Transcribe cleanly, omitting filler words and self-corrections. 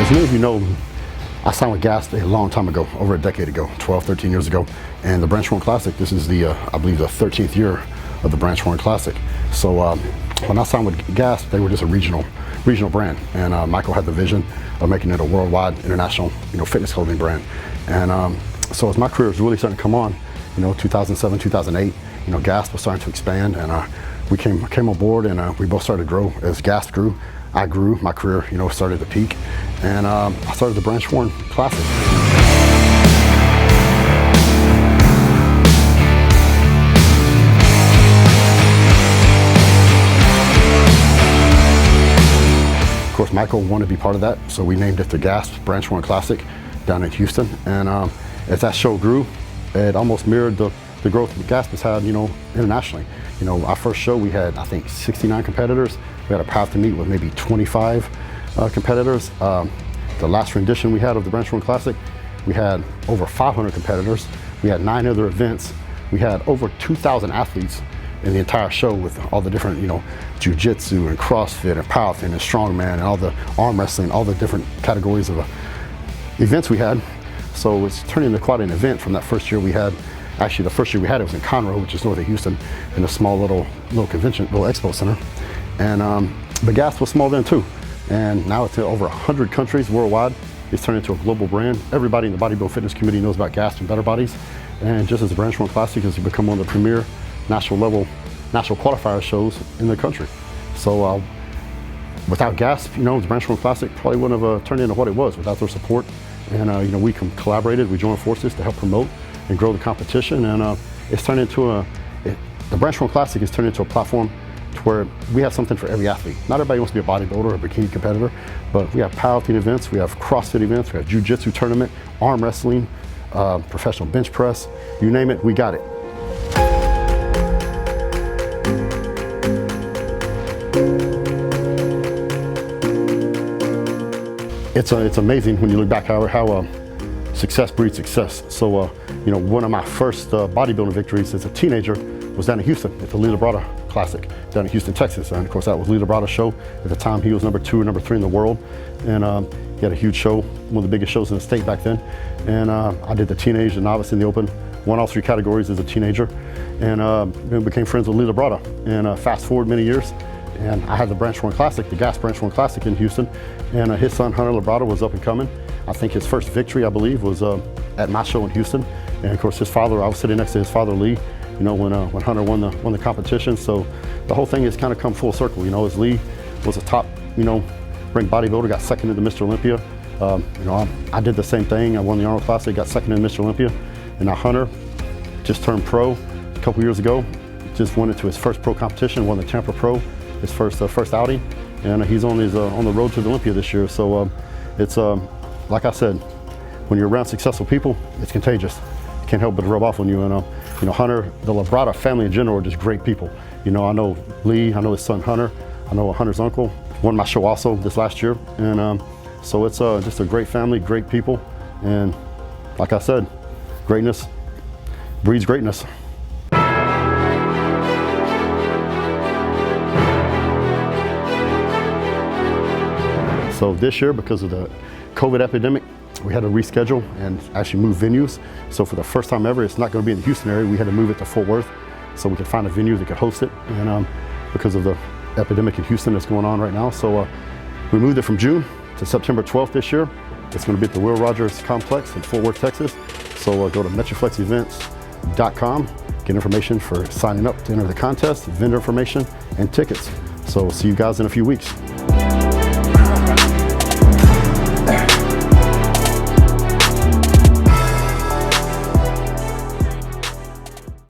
As many of you know, I signed with GASP a long time ago, over a decade ago, 12, 13 years ago. And the Branch Warren Classic, this is the, I believe, the 13th year of the Branch Warren Classic. So when I signed with GASP, they were just a regional brand. And Michael had the vision of making it a worldwide, international, fitness clothing brand. And so as my career was really starting to come on, 2007, 2008, GASP was starting to expand, and we came on board, and we both started to grow. As GASP grew, I grew. My career, started to peak, and I started the Branch Warren Classic. Of course, Michael wanted to be part of that, so we named it the GASP Branch Warren Classic down in Houston. And as that show grew, it almost mirrored the growth that GASP has had, internationally. Our first show, we had, I think, 69 competitors. We had a path to meet with maybe 25 competitors. The last rendition we had of the Branch Warren Classic, we had over 500 competitors. We had 9 other events. We had over 2,000 athletes in the entire show with all the different, jiu-jitsu and CrossFit and powerlifting and strongman and all the arm wrestling, all the different categories of events we had. So it's turned into quite an event from that first year we had. Actually, the first year we had it was in Conroe, which is north of Houston, in a small little convention, little expo center. And but GASP was small then too. And now it's in over 100 countries worldwide. It's turned into a global brand. Everybody in the bodybuilding fitness community knows about GASP and Better Bodies. And just as the Branch Warren Classic has become one of the premier national qualifier shows in the country. So without GASP, the Branch Warren Classic probably wouldn't have turned into what it was without their support. And we collaborated, we joined forces to help promote and grow the competition. And it's turned into the Branch Warren Classic has turned into a platform to where we have something for every athlete. Not everybody wants to be a bodybuilder or a bikini competitor, but we have powerlifting events, we have CrossFit events, we have jiu-jitsu tournament, arm wrestling, professional bench press, you name it, we got it. It's amazing when you look back how success breeds success. So, one of my first bodybuilding victories as a teenager was down in Houston at the Lee Labrada Classic down in Houston, Texas. And of course, that was Lee Labrada's show. At the time, he was number 2 or number 3 in the world. And he had a huge show, one of the biggest shows in the state back then. And I did the teenage, the novice, and the open, won all 3 categories as a teenager. And became friends with Lee Labrada. And fast forward many years, and I had the Branch Warren Classic, the GASP Branch Warren Classic in Houston. And his son, Hunter Labrada, was up and coming. I think his first victory, I believe, was at my show in Houston. And of course, his father, I was sitting next to his father, Lee, when Hunter won the competition. So the whole thing has kind of come full circle. As Lee was a top, ranked bodybuilder, got second into Mr. Olympia. I did the same thing. I won the Arnold Classic, got second in Mr. Olympia. And now Hunter just turned pro a couple years ago. Just went into his first pro competition, won the Tampa Pro, his first outing. And he's on the road to the Olympia this year. So it's like I said, when you're around successful people, it's contagious. You can't help but rub off on you. And Hunter, the Labrada family in general are just great people. I know Lee, I know his son Hunter, I know Hunter's uncle. Won my show also this last year. And so it's just a great family, great people. And like I said, greatness breeds greatness. So this year, because of the COVID epidemic, we had to reschedule and actually move venues. So for the first time ever, it's not going to be in the Houston area. We had to move it to Fort Worth so we could find a venue that could host it. And because of the epidemic in Houston that's going on right now. So we moved it from June to September 12th this year. It's going to be at the Will Rogers Complex in Fort Worth, Texas. So go to metroflexevents.com, get information for signing up to enter the contest, vendor information, and tickets. So see you guys in a few weeks.